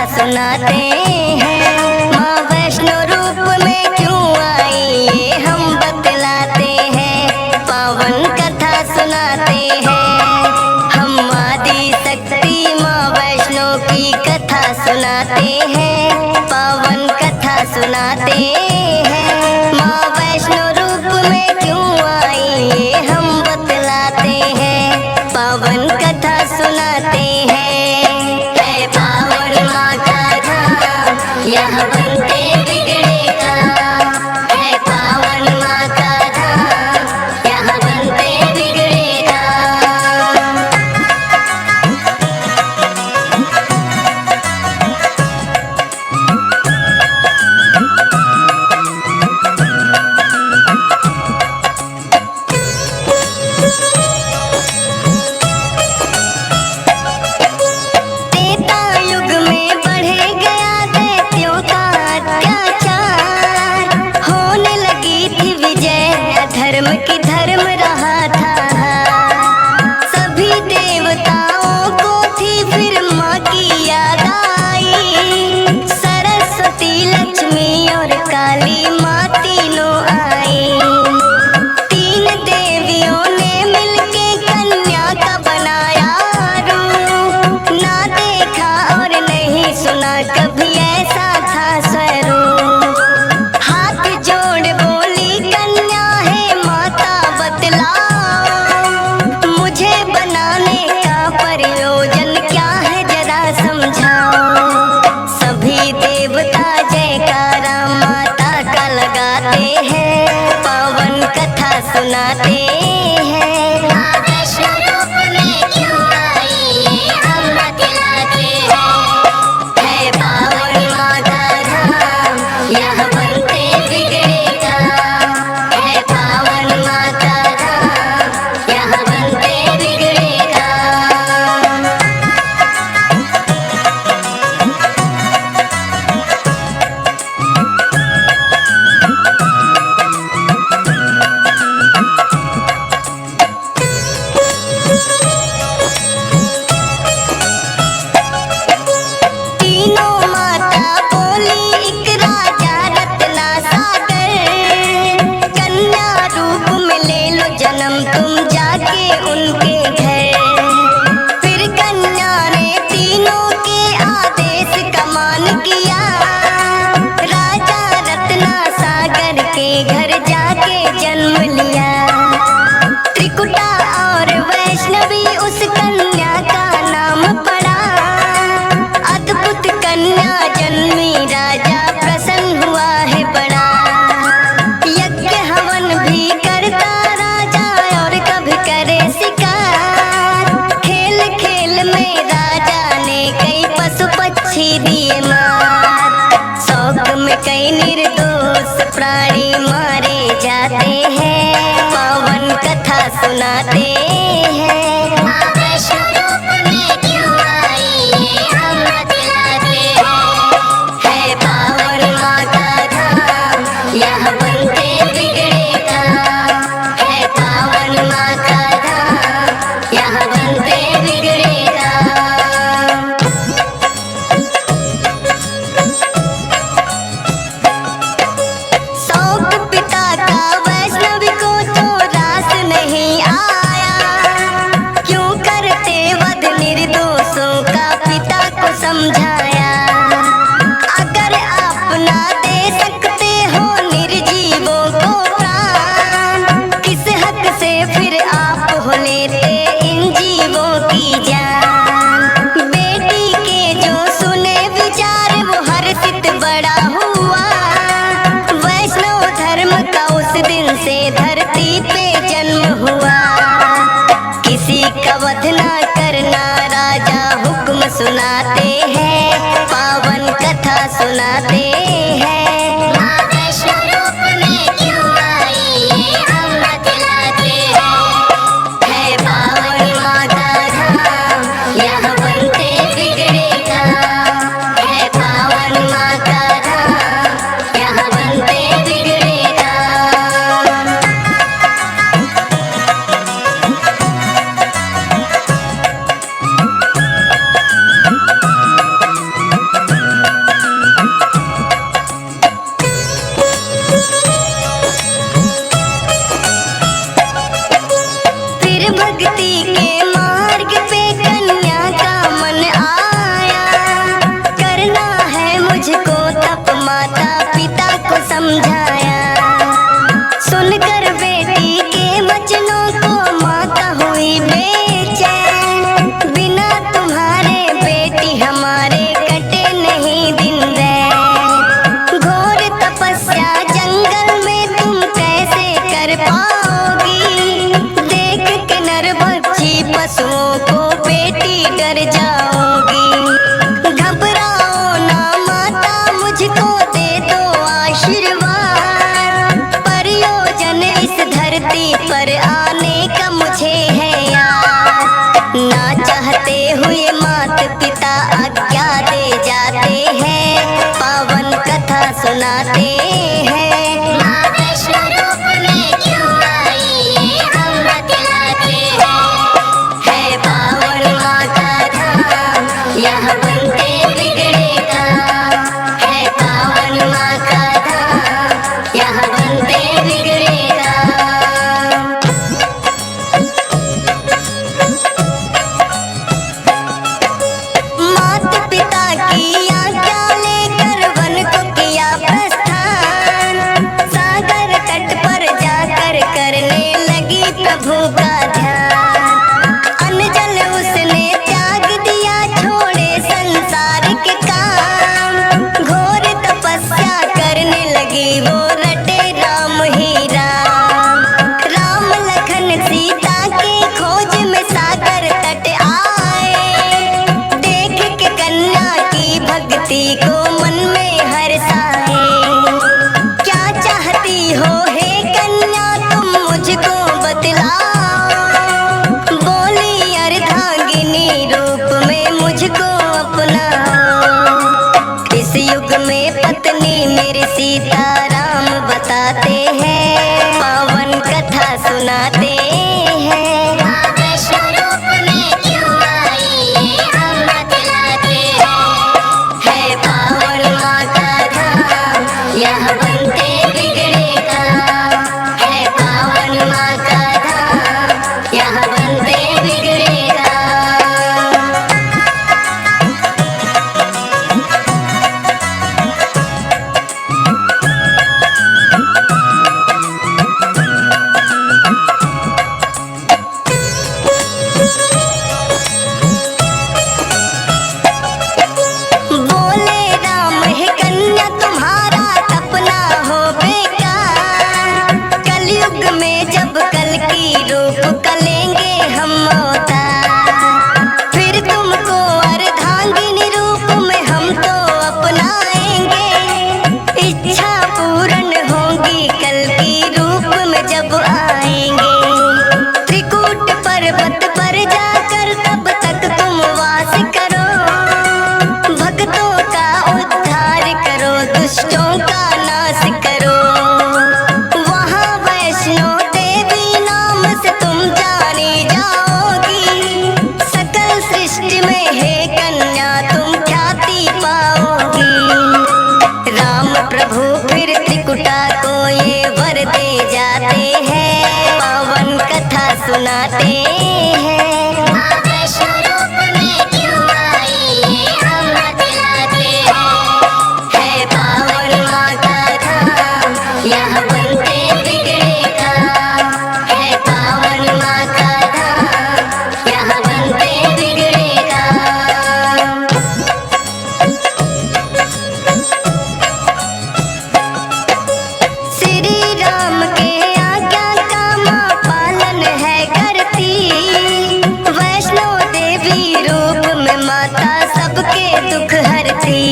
सुनाते हैं। माँ वैष्णो रूप में क्यों आई ये हम बतलाते हैं। पावन कथा सुनाते हैं हम आदि शक्ति माँ वैष्णो की कथा सुनाते हैं। पावन कथा सुनाते हैं। माँ वैष्णो रूप में क्यों आई ये हम बतलाते हैं। पावन कथा सुनाते हैं। है पावन माँ का धाम यहाँ बनते बिगड़े काम। है पावन माँ का धाम यहाँ बनते बिगड़े काम। त्रेता युग में बढ़े गया दैत्यों का अत्याचार। होने लगी थी विजय अधर्म की धर्म रहा था। सभी देवताओं को थी फिर माँ की याद आई। सरस्वती लक्ष्मी और काली माँ तीनों आई। तीन देवियों ने मिलके कन्या का बनाया रूप। ना देखा और नहीं सुना कभी ऐसा था स्वरूप। हाथ जोड़ बोली कन्या है माता बतलाओ। मुझे बनाने का प्रयोजन क्या है जरा समझाओ। सभी देवता जयकारा माता का लगाते हैं। पावन कथा सुनाते हैं। माँ वैष्णो रूप में क्यों आई ये हम बतलाते हैं। है पावन माँ का धाम यहाँ बनते बिगड़े काम। है पावन माँ का धाम यहाँ बनते बिगड़े काम। तीनों माता बोली एक राजा रत्ना सागर। कन्या रूप में ले लो जन्म तुम जाके उनके घर। फिर कन्या ने तीनों के आदेश का मान किया। राजा रत्ना सागर के घर जाके जन्म लिया। त्रिकुटा और वैष्णवी उस कन्या का नाम पड़ा। अद्भुत कन्या जन्मी राजा प्रसन्न हुआ है बड़ा। यज्ञ हवन भी करता राजा और कभी करे शिकार। खेल खेल में राजा ने कई पशु पक्षी दिए मार। शौक में कई निर्दोष प्राणी मारे जाते हैं। पावन कथा सुनाते हैं। माँ वैष्णो रूप में क्यों आई ये हम बतलाते हैं। है पावन माँ का धाम यहाँ बनते बिगड़े काम। है पावन माँ का धाम यहाँ बनते बिगड़े काम। शौक पिता का वैष्णवी को तो रास नहीं आया। क्यों करते वध निर्दोषों का पिता को समझाया। अगर आप ना दे सकते हो निर्जीवों को प्राण। किस हक से फिर आप हो लेते इन जीवों की जान। बेटी के जो सुने विचार वो हर्षित बड़ा हुआ। वैष्णव धर्म का उस दिन से धरती पे जन्म हुआ। किसी का वध ना करना राजा हुक्म सुनाते हैं। पावन कथा सुनाते हैं। माँ वैष्णो रूप में क्यों आई ये हम बतलाते हैं। है पावन माँ का धाम यहाँ बनते बिगड़े काम। है पावन माँ का धाम यहाँ बनते बिगड़े काम। माता पिता को समझाया। सुनकर बेटी के वचनों को माता हुई बेचैन, बिना तुम्हारे बेटी हमारे कटे नहीं दिन रैन। घोर तपस्या जंगल में तुम कैसे कर पाओगी, देख के नरभक्षी पशुओं को बेटी डर जाओगी। घबराओ ना माता, मुझको दे दो आशीर्वाद, प्रयोजन इस धरती पर आने का मुझे है याद। ना चाहते हुए माता पिता आज्ञा दे जाते हैं, पावन कथा सुनाते हैं। माँ वैष्णो रूप में क्यों आई ये हम बतलाते हैं। है पावन माँ का धाम, यहाँ बनते बिगड़े काम। है पावन माँ का धाम, यहाँ बनते बिगड़े काम। माता पिता की आज्ञा लेकर वन को किया प्रस्थान, सागर तट पर जाकर करने लगी प्रभु का ध्यान। अन्न जल उसने त्याग दिया, छोड़े संसार के काम। घोर तपस्या करने लगी वो, रटे राम ही राम। राम लखन सीता के खोज में सागर तट आए, देख के कन्या की भक्ति को मन में हर्षाए। क्या चाहती हो हे कन्या तुम मुझको बतलाओ, बोली अर्धांगिनी रूप में मुझको अपनाओ। इस युग में पत्नी मेरी सीता राम बताते हैं, पावन कथा सुनाते हैं। माँ वैष्णो रूप में क्यों आई ये हम बतलाते हैं। है पावन माँ का धाम, यहाँ बनते बिगड़े काम। है पावन माँ का धाम, यहाँ बनते बिगड़े काम। बोले राम हे कन्या तुम्हारा सपना हो बेकार, कलयुग में जब कल की रूप कलेंगे हम अवतार। फिर तुमको अर्धांगिनी रूप में हम तो अपनाएंगे, इच्छा पूर्ण होगी कल की रूप में जब आएंगे। त्रिकूट पर्वत पर जाकर तब तक तुम वास करो, भक्तों का उद्धार करो, दुष्टों का नाश करो। वहाँ वैष्णो देवी नाम से तुम जानी जाओगी, सकल सृष्टि में हे कन्या तुम ख्याति पाओगी। राम प्रभु फिर त्रिकुटा को ये वर दे जाते हैं, पावन कथा सुनाते हैं। माँ वैष्णो रूप में क्यों आई ये हम बतलाते हैं। है पावन माँ का धाम, यहाँ बनते बिगड़े काम। है पावन माँ का धाम, यहाँ बनते बिगड़े काम। श्री राम के आज्ञा का माँ पालन है करती, वैष्णो देवी रूप में माता सबके दुख हरती।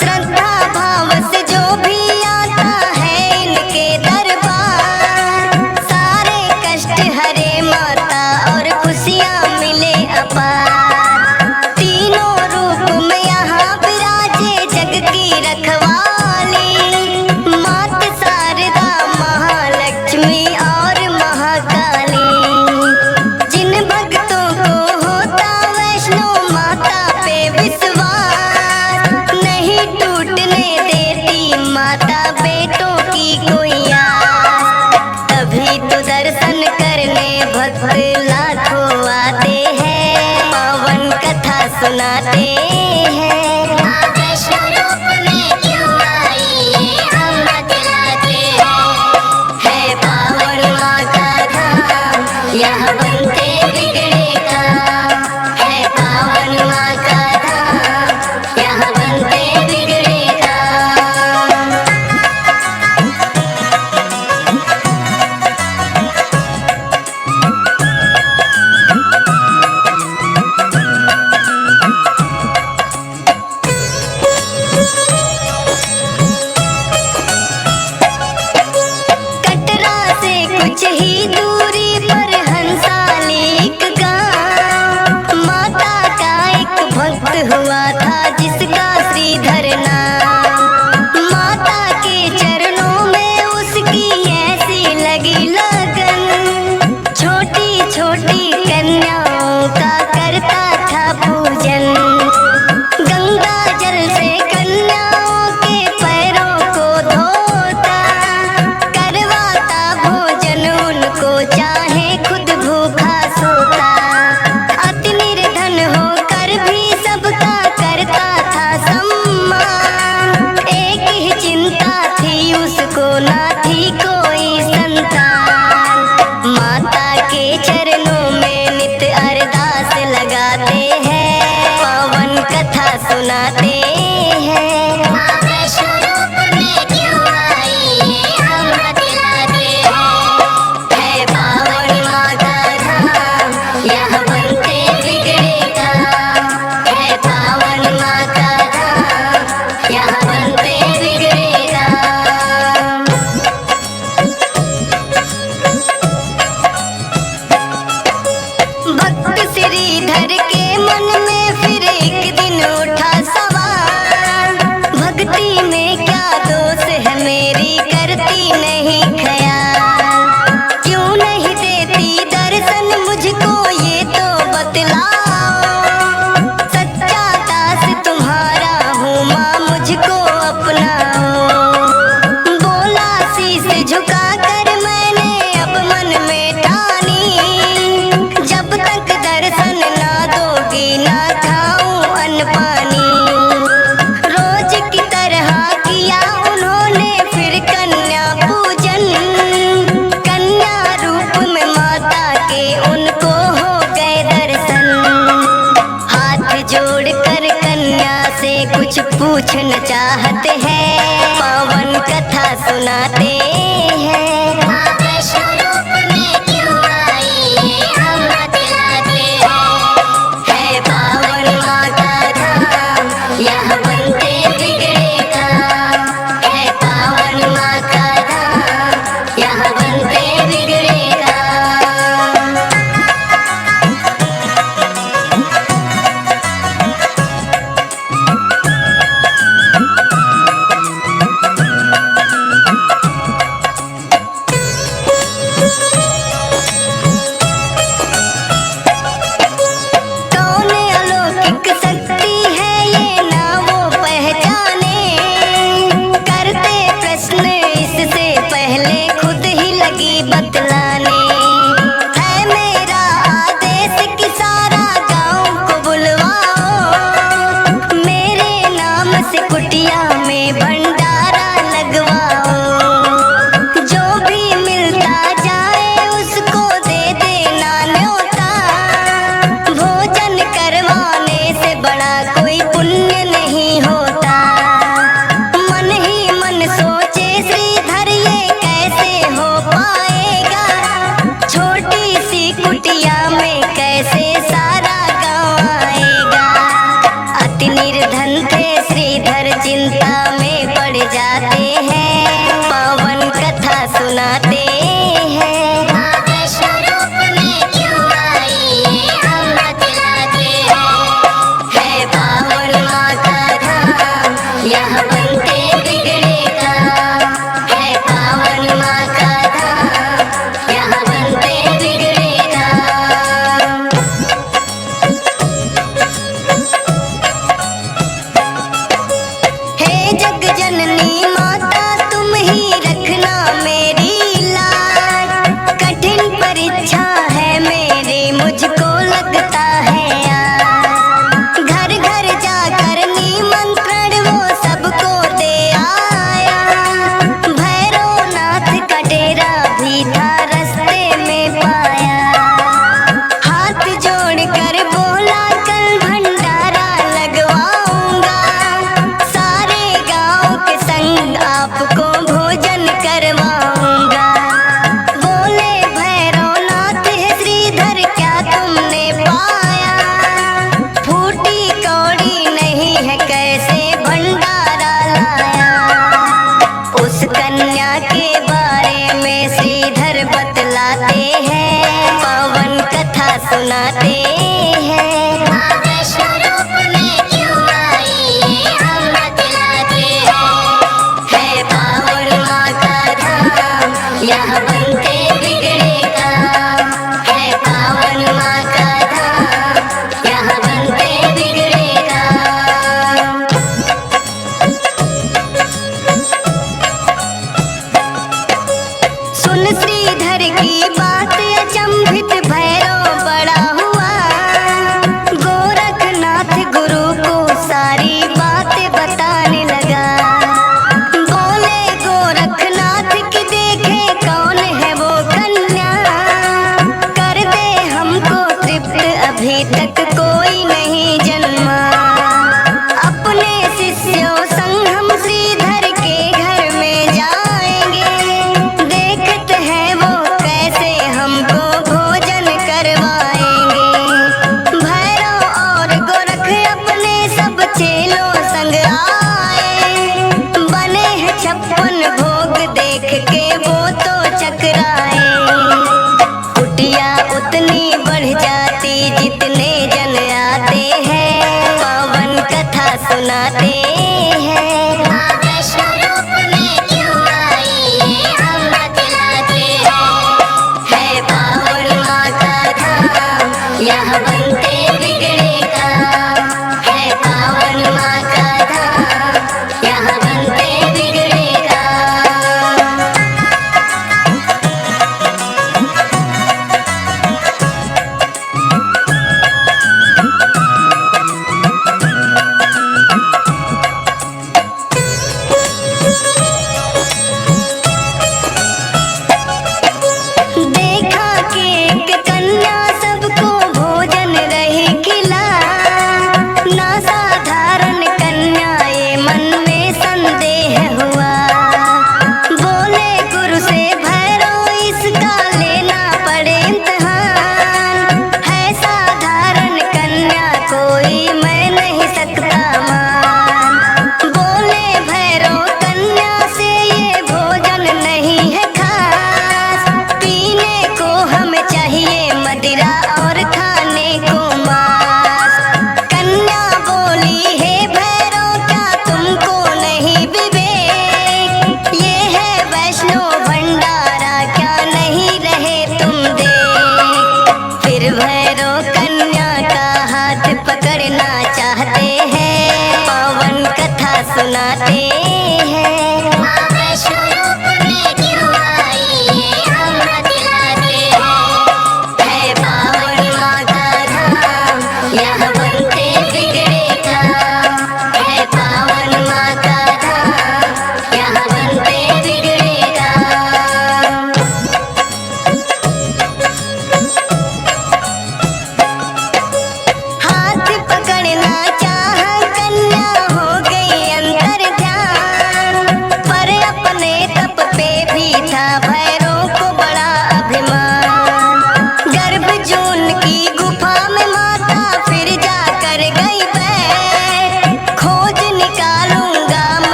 श्रद्धा भाव से जो भी आता है इनके दरबार, सारे कष्ट हरे माता और खुशियाँ मिले अपार। तीनों रूप में यहाँ विराजे जग की रखवाली, मात शारदा महालक्ष्मी और महाकाली। जिन भक्तों को होता वैष्णो माता पे विश्वास, नहीं टूटने देती माता बेटों की कोई आस। तभी तो दर्शन करने भक्त लाखों आते हैं, पावन कथा सुनाते हैं। माँ वैष्णो रूप में क्यों कुछ पूछना चाहते हैं, पावन कथा सुनाते हैं। माँ वैष्णो रूप में क्यों आई ये हम बतलाते हैं। है पावन माँ का धाम, यहाँ बनते बिगड़े काम। है पावन माँ का धाम, यहाँ बनते बिगड़े काम। कौन अलौकिक शक्ति है ये ना वो पहचाने, करते प्रश्न इससे पहले खुद ही लगी बतलाने। है मेरा आदेश कि सारा गाँव को बुलवाओ, मेरे नाम से कुटिया में भंडारा लगवाओ। जो भी मिलता जाए उसको दे देना न्योता, भोजन करवाने से बड़ा कोई पुण्य नहीं होता। मन ही मन सोचे श्रीधर ये कैसे हो पाएगा, छोटी सी कुटिया में कैसे सारा गाँव आएगा। अति निर्धन थे श्रीधर, चिंता में पड़ जाते हैं, पावन कथा सुनाते हैं। माँ वैष्णो रूप में क्यों आई ये हम बतलाते हैं। है पावन माँ का धाम, यहाँ बनते बिगड़े काम। है पावन माँ का धाम, यहाँ बनते बिगड़े काम। हे जग जननी माता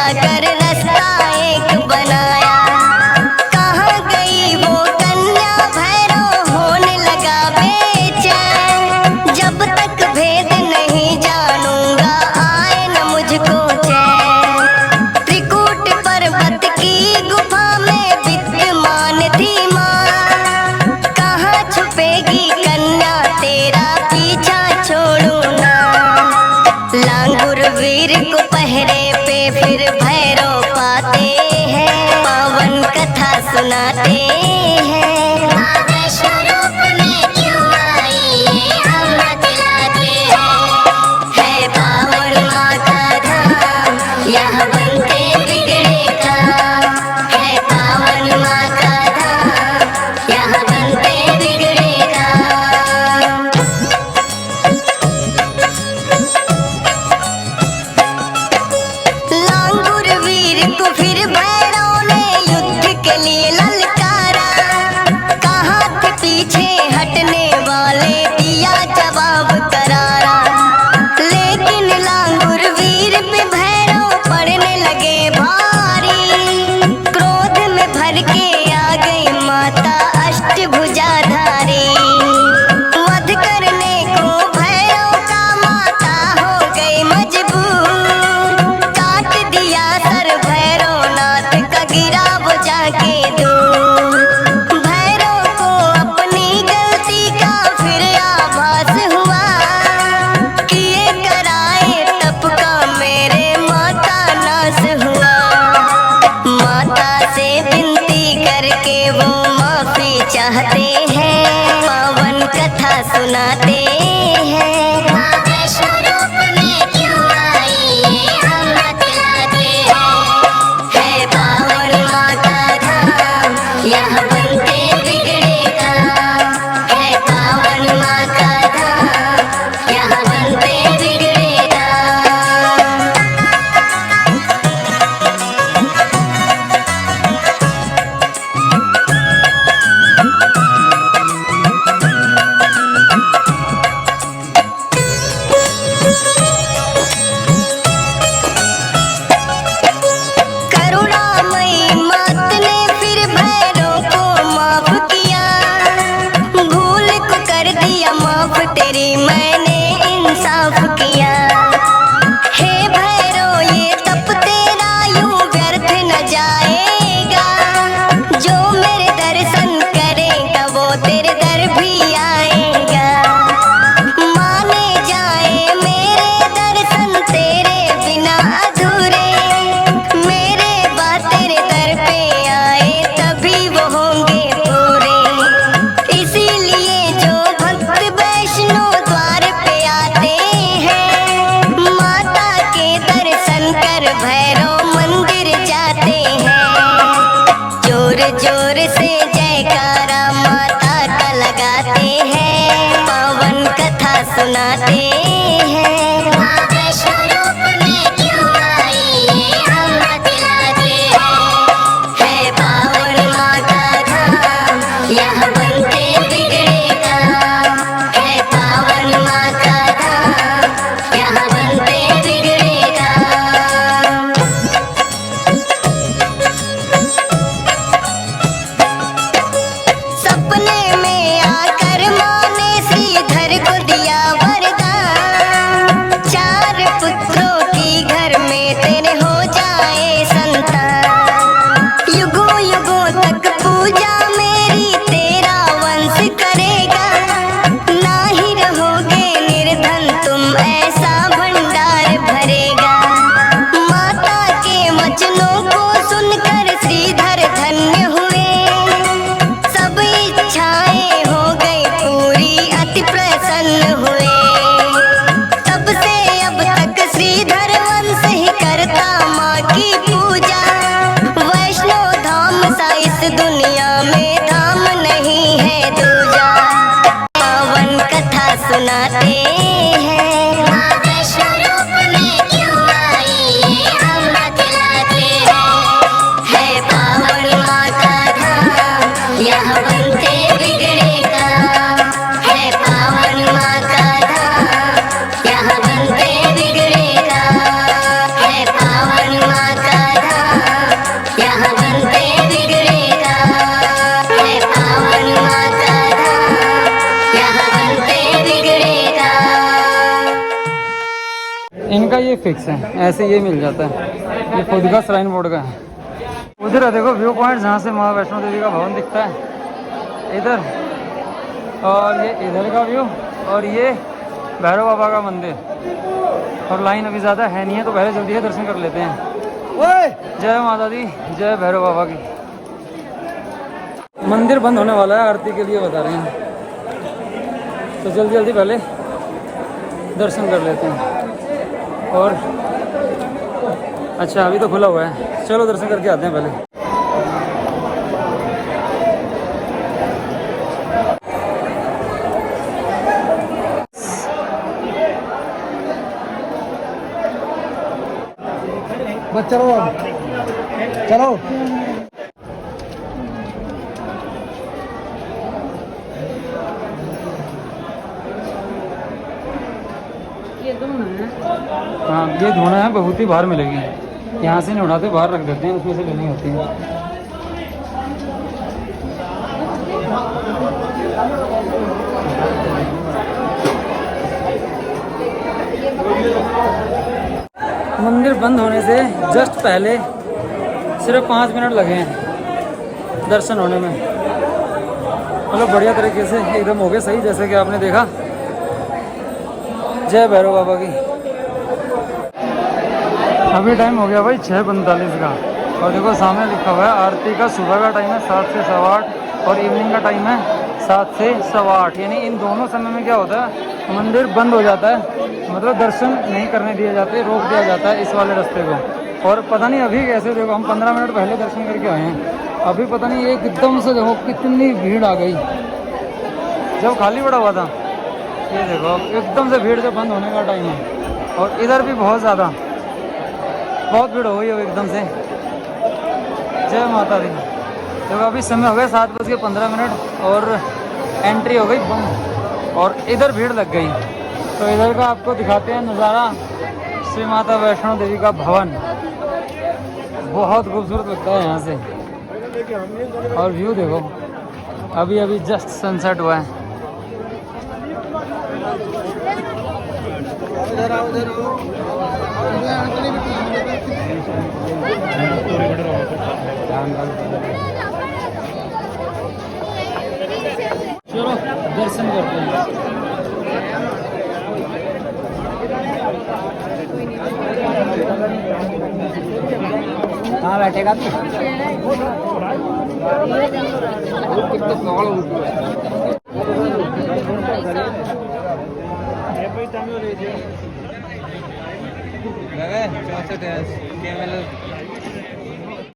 जाकर रास्ता एक बनाया। कहाँ गई वो कन्या भैरव होने लगा बेचैन। जब तक भेद नहीं जानूंगा आए न मुझको चैन। त्रिकूट पर्वत की गुफा में विद्यमान थी माँ। कहाँ छुपेगी कन्या तेरा पीछा छोड़ू ना। लांगुर वीर को पहरे पे फिर भैरव पाते हैं। पावन कथा सुनाते हैं। माँ वैष्णो रूप में क्यों आई ये हम बतलाते हैं। है पावन माँ का धाम यहाँ बनते बिगड़े काम। है पावन माँ का धाम यहाँ बनते बिगड़े काम। लांगुर वीर को फिर भैरव ने युद्ध के लिए ललकारा। कहाँ थे पीछे हटने वाले दिया जवाब करारा। लेकिन लांगुर वीर पे भैरव पड़ने लगे भारी। क्रोध में भर के आ गई माता अष्टभुजाधारी। वध करने को भैरव का माता हो गई मजबूर। काट दिया सर भैरवनाथ का गिरा वो जाके दूर। भैरव को अपनी गलती का फिर आभास हुआ। किए कराए तप का मेरे माता नाश हुआ। माता से विनती करके वो माफी चाहते हैं। पावन कथा सुनाते हैं। माँ वैष्णो रूप में क्यों आई ये हम बतलाते हैं। है पावन माँ का धाम यहाँ बनते बिगड़े काम। है पावन माँ का धाम यहाँ बनते बिगड़े काम। करुणामयी मात ने फिर भैरव को माफ किया। भूल को कर दिया माफ तेरी मैंने इंसाफ किया। हे भैरव ये तप तेरा यूं व्यर्थ न जाएगा। जो मेरे दर्शन करेगा वो तेरे दर भी आएगा। माने जाए मेरे दर्शन तेरे बिना अधूरे। मेरे बाद तेरे दर पे आए तभी वो होंगे पूरे। इसीलिए जो भक्त वैष्णो द्वार पे आते हैं। माता के दर्शन कर भैरव मंदिर जाते हैं। जोर जोर से जयकारा माता का लगाते हैं। पावन कथा सुनाते हैं। माँ वैष्णो रूप में क्यों आई ये हम बतलाते हैं। है पावन माँ का धाम यहाँ बनते बिगड़े काम। है पावन माँ का धाम यहाँ बनते बिगड़े काम। सपने में आकर माँ ने श्रीधर को दिया वरदान। 4 पुत्रों की घर में तेरे हो जाए संतान। युगों युगों तक पूजा मेरी तेरा वंश करेगा। ना ही रहोगे निर्धन तुम ऐसा भंडार भरेगा। माता के वचनों को सुनकर श्रीधर धन्य हुए। सब इच्छाएं हो गई पूरी अति प्रसन्न हुए। तब से अब तक श्रीधर वंश ही करता माँ की पूजा। वैष्णो धाम सा इस दुनिया में धाम नहीं है दूजा। पावन कथा सुनाते हैं। माँ वैष्णो रूप में क्यों आई ये हम बतलाते हैं। है पावन माँ का धाम यहाँ बनते बिगड़े काम। है पावन माँ का धाम यहाँ बनते बिगड़े काम। है पावन माँ का धाम, यहाँ बनते बिगड़ेगा। है पावन माँ का धाम, यहाँ बनते बिगड़ेगा। इनका ये फिक्स है, ऐसे ये मिल जाता है, ये खुद का श्राइन बोर्ड का है। उधर है देखो व्यू पॉइंट, जहाँ से माँ वैष्णो देवी का भवन दिखता है इधर, और ये इधर का व्यू, और ये भैरव बाबा का मंदिर। और लाइन अभी ज़्यादा है नहीं है, तो पहले जल्दी से दर्शन कर लेते हैं। जय माता दी, जय भैरव बाबा की। मंदिर बंद होने वाला है, आरती के लिए बता रहे हैं, तो जल्दी जल्दी पहले दर्शन कर लेते हैं। और अच्छा अभी तो खुला हुआ है, चलो दर्शन करके आते हैं पहले। बस चलो चलो। हाँ ये धोना है, बहुत ही बाहर मिलेगी, यहाँ से नहीं उठाते, बाहर रख देते हैं, उसमें से लेनी होती है। मंदिर बंद होने से जस्ट पहले सिर्फ 5 मिनट लगे हैं दर्शन होने में, मतलब बढ़िया तरीके से एकदम हो गए सही, जैसे कि आपने देखा। जय भैरव बाबा की। अभी टाइम हो गया भाई 6:45 का, और देखो सामने लिखा हुआ है आरती का सुबह का टाइम है 7 से 8:15 और इवनिंग का टाइम है 7 से 8:15। यानी इन दोनों समय में क्या होता है, मंदिर बंद हो जाता है, मतलब दर्शन नहीं करने दिए जाते, रोक दिया जाता है इस वाले रास्ते को। और पता नहीं अभी कैसे, देखो हम 15 मिनट पहले दर्शन करके आए हैं, अभी पता नहीं एकदम से देखो कितनी भीड़ आ गई, जब खाली पड़ा हुआ था। ये देखो एकदम से भीड़, जब बंद होने का टाइम है, और इधर भी बहुत ज़्यादा, बहुत भीड़ हो गई है एकदम से। जय माता दी। देखो अभी समय हो गया 7:15 और एंट्री हो गई बंद, और इधर भीड़ लग गई। तो इधर का आपको दिखाते हैं नज़ारा, श्री माता वैष्णो देवी का भवन। बहुत खूबसूरत लगता है यहाँ से, और व्यू देखो, अभी अभी जस्ट सनसेट हुआ है। चलो दर्शन करते हैं। कहाँ बैठेगा तू?